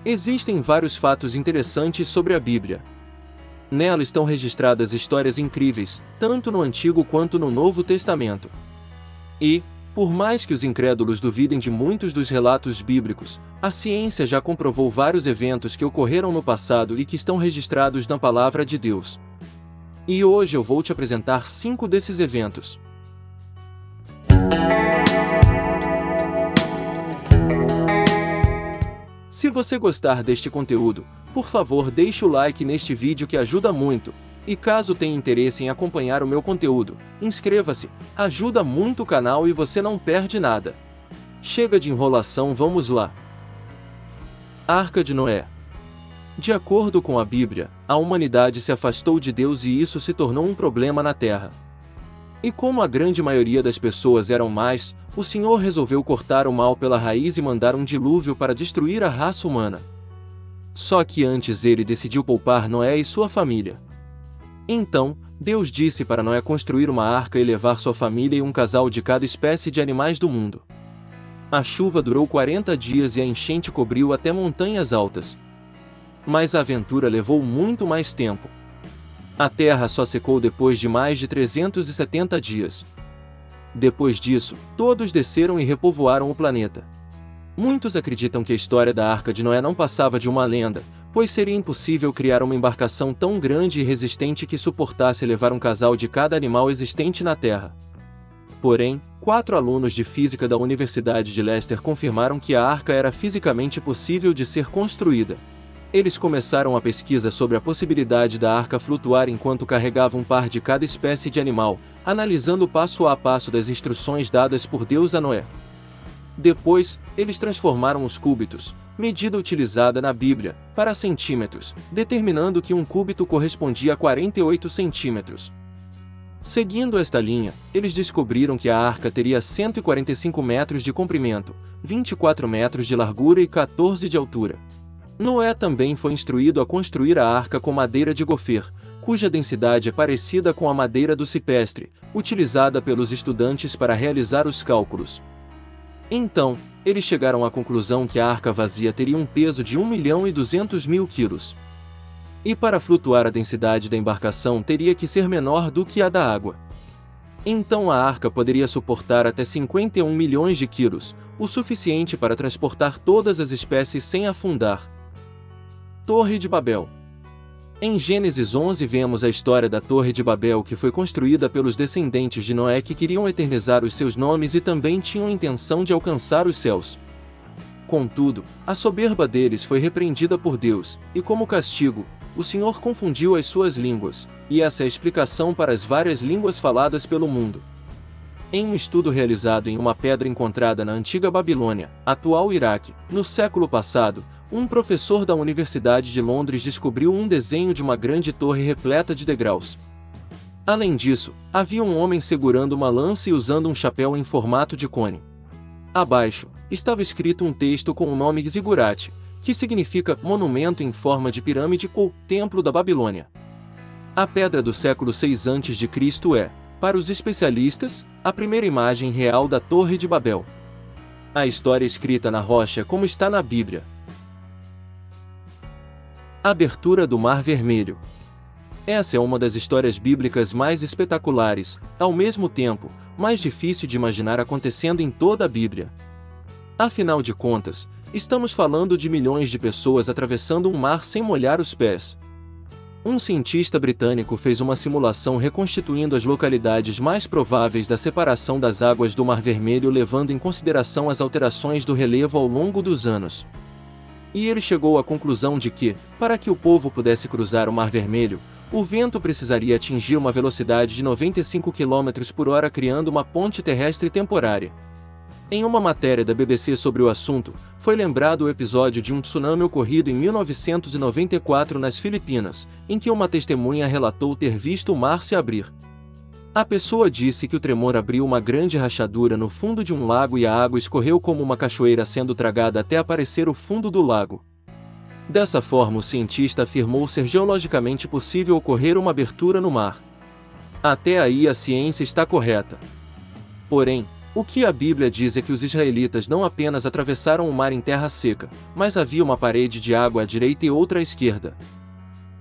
Existem vários fatos interessantes sobre a Bíblia. Nela estão registradas histórias incríveis, tanto no Antigo quanto no Novo Testamento. E, por mais que os incrédulos duvidem de muitos dos relatos bíblicos, a ciência já comprovou vários eventos que ocorreram no passado e que estão registrados na Palavra de Deus. E hoje eu vou te apresentar 5 desses eventos. Se você gostar deste conteúdo, por favor deixe o like neste vídeo que ajuda muito. E caso tenha interesse em acompanhar o meu conteúdo, inscreva-se, ajuda muito o canal e você não perde nada. Chega de enrolação, vamos lá. Arca de Noé. De acordo com a Bíblia, a humanidade se afastou de Deus e isso se tornou um problema na Terra. E como a grande maioria das pessoas eram más, o Senhor resolveu cortar o mal pela raiz e mandar um dilúvio para destruir a raça humana. Só que antes ele decidiu poupar Noé e sua família. Então, Deus disse para Noé construir uma arca e levar sua família e um casal de cada espécie de animais do mundo. A chuva durou 40 dias e a enchente cobriu até montanhas altas. Mas a aventura levou muito mais tempo. A terra só secou depois de mais de 370 dias. Depois disso, todos desceram e repovoaram o planeta. Muitos acreditam que a história da Arca de Noé não passava de uma lenda, pois seria impossível criar uma embarcação tão grande e resistente que suportasse levar um casal de cada animal existente na Terra. Porém, 4 alunos de física da Universidade de Leicester confirmaram que a arca era fisicamente possível de ser construída. Eles começaram a pesquisa sobre a possibilidade da arca flutuar enquanto carregava um par de cada espécie de animal, analisando passo a passo das instruções dadas por Deus a Noé. Depois, eles transformaram os cúbitos, medida utilizada na Bíblia, para centímetros, determinando que um cúbito correspondia a 48 centímetros. Seguindo esta linha, eles descobriram que a arca teria 145 metros de comprimento, 24 metros de largura e 14 de altura. Noé também foi instruído a construir a arca com madeira de gofer, cuja densidade é parecida com a madeira do cipestre, utilizada pelos estudantes para realizar os cálculos. Então, eles chegaram à conclusão que a arca vazia teria um peso de 1.200.000 quilos. E para flutuar a densidade da embarcação teria que ser menor do que a da água. Então a arca poderia suportar até 51 milhões de quilos, o suficiente para transportar todas as espécies sem afundar. Torre de Babel. Em Gênesis 11 vemos a história da Torre de Babel, que foi construída pelos descendentes de Noé que queriam eternizar os seus nomes e também tinham a intenção de alcançar os céus. Contudo, a soberba deles foi repreendida por Deus, e como castigo, o Senhor confundiu as suas línguas, e essa é a explicação para as várias línguas faladas pelo mundo. Em um estudo realizado em uma pedra encontrada na antiga Babilônia, atual Iraque, no século passado, um professor da Universidade de Londres descobriu um desenho de uma grande torre repleta de degraus. Além disso, havia um homem segurando uma lança e usando um chapéu em formato de cone. Abaixo, estava escrito um texto com o nome Zigurate, que significa monumento em forma de pirâmide ou templo da Babilônia. A pedra do século 6 a.C. é, para os especialistas, a primeira imagem real da Torre de Babel. A história escrita na rocha como está na Bíblia. Abertura do Mar Vermelho. Essa é uma das histórias bíblicas mais espetaculares, ao mesmo tempo, mais difícil de imaginar acontecendo em toda a Bíblia. Afinal de contas, estamos falando de milhões de pessoas atravessando um mar sem molhar os pés. Um cientista britânico fez uma simulação reconstituindo as localidades mais prováveis da separação das águas do Mar Vermelho, levando em consideração as alterações do relevo ao longo dos anos. E ele chegou à conclusão de que, para que o povo pudesse cruzar o Mar Vermelho, o vento precisaria atingir uma velocidade de 95 km por hora, criando uma ponte terrestre temporária. Em uma matéria da BBC sobre o assunto, foi lembrado o episódio de um tsunami ocorrido em 1994 nas Filipinas, em que uma testemunha relatou ter visto o mar se abrir. A pessoa disse que o tremor abriu uma grande rachadura no fundo de um lago e a água escorreu como uma cachoeira, sendo tragada até aparecer o fundo do lago. Dessa forma, o cientista afirmou ser geologicamente possível ocorrer uma abertura no mar. Até aí a ciência está correta. Porém, O que a Bíblia diz é que os israelitas não apenas atravessaram o mar em terra seca, mas havia uma parede de água à direita e outra à esquerda.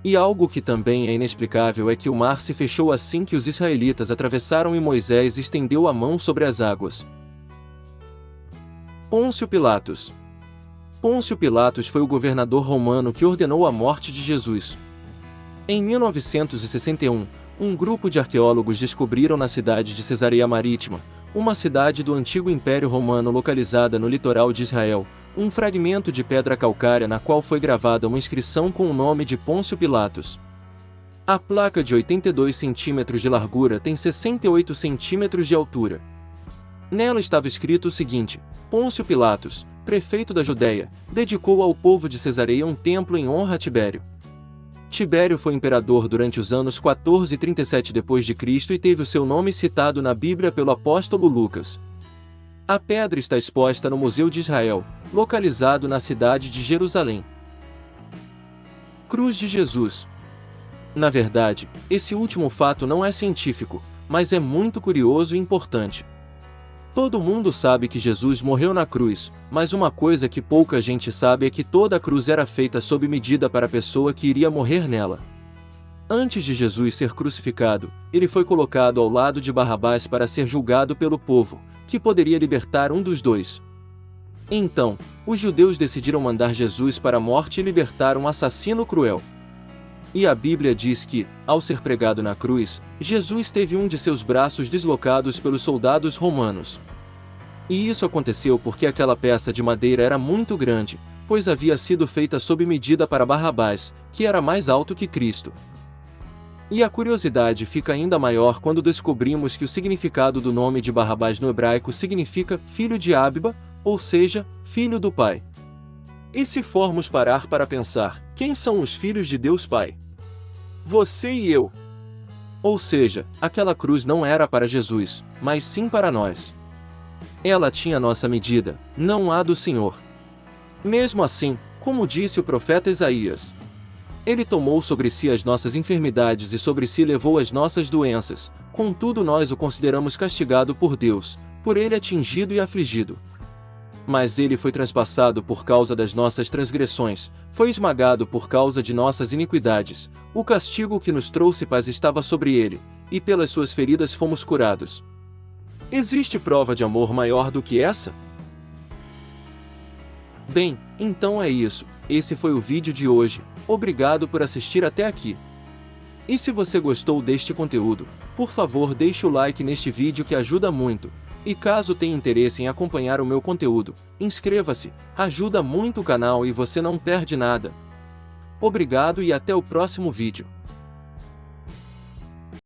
E algo que também é inexplicável é que o mar se fechou assim que os israelitas atravessaram e Moisés estendeu a mão sobre as águas. Pôncio Pilatos. Pôncio Pilatos foi o governador romano que ordenou a morte de Jesus. Em 1961, um grupo de arqueólogos descobriram na cidade de Cesareia Marítima, uma cidade do antigo Império Romano localizada no litoral de Israel, um fragmento de pedra calcária na qual foi gravada uma inscrição com o nome de Pôncio Pilatos. A placa de 82 centímetros de largura tem 68 centímetros de altura. Nela estava escrito o seguinte: Pôncio Pilatos, prefeito da Judéia, dedicou ao povo de Cesareia um templo em honra a Tibério. Tibério foi imperador durante os anos 14 e 37 d.C. e teve o seu nome citado na Bíblia pelo apóstolo Lucas. A pedra está exposta no Museu de Israel, localizado na cidade de Jerusalém. Cruz de Jesus. Na verdade, esse último fato não é científico, mas é muito curioso e importante. Todo mundo sabe que Jesus morreu na cruz, mas uma coisa que pouca gente sabe é que toda a cruz era feita sob medida para a pessoa que iria morrer nela. Antes de Jesus ser crucificado, ele foi colocado ao lado de Barrabás para ser julgado pelo povo, que poderia libertar um dos dois. Então, os judeus decidiram mandar Jesus para a morte e libertar um assassino cruel. E a Bíblia diz que, ao ser pregado na cruz, Jesus teve um de seus braços deslocados pelos soldados romanos. E isso aconteceu porque aquela peça de madeira era muito grande, pois havia sido feita sob medida para Barrabás, que era mais alto que Cristo. E a curiosidade fica ainda maior quando descobrimos que o significado do nome de Barrabás no hebraico significa filho de Abiba, ou seja, filho do Pai. E se formos parar para pensar, quem são os filhos de Deus Pai? Você e eu. Ou seja, aquela cruz não era para Jesus, mas sim para nós. Ela tinha nossa medida, não a do Senhor. Mesmo assim, como disse o profeta Isaías, ele tomou sobre si as nossas enfermidades e sobre si levou as nossas doenças, contudo nós o consideramos castigado por Deus, por ele atingido e afligido. Mas ele foi transpassado por causa das nossas transgressões, foi esmagado por causa de nossas iniquidades, o castigo que nos trouxe paz estava sobre ele, e pelas suas feridas fomos curados. Existe prova de amor maior do que essa? Bem, então é isso, esse foi o vídeo de hoje, obrigado por assistir até aqui. E se você gostou deste conteúdo, por favor deixe o like neste vídeo que ajuda muito. E caso tenha interesse em acompanhar o meu conteúdo, inscreva-se, ajuda muito o canal e você não perde nada. Obrigado e até o próximo vídeo.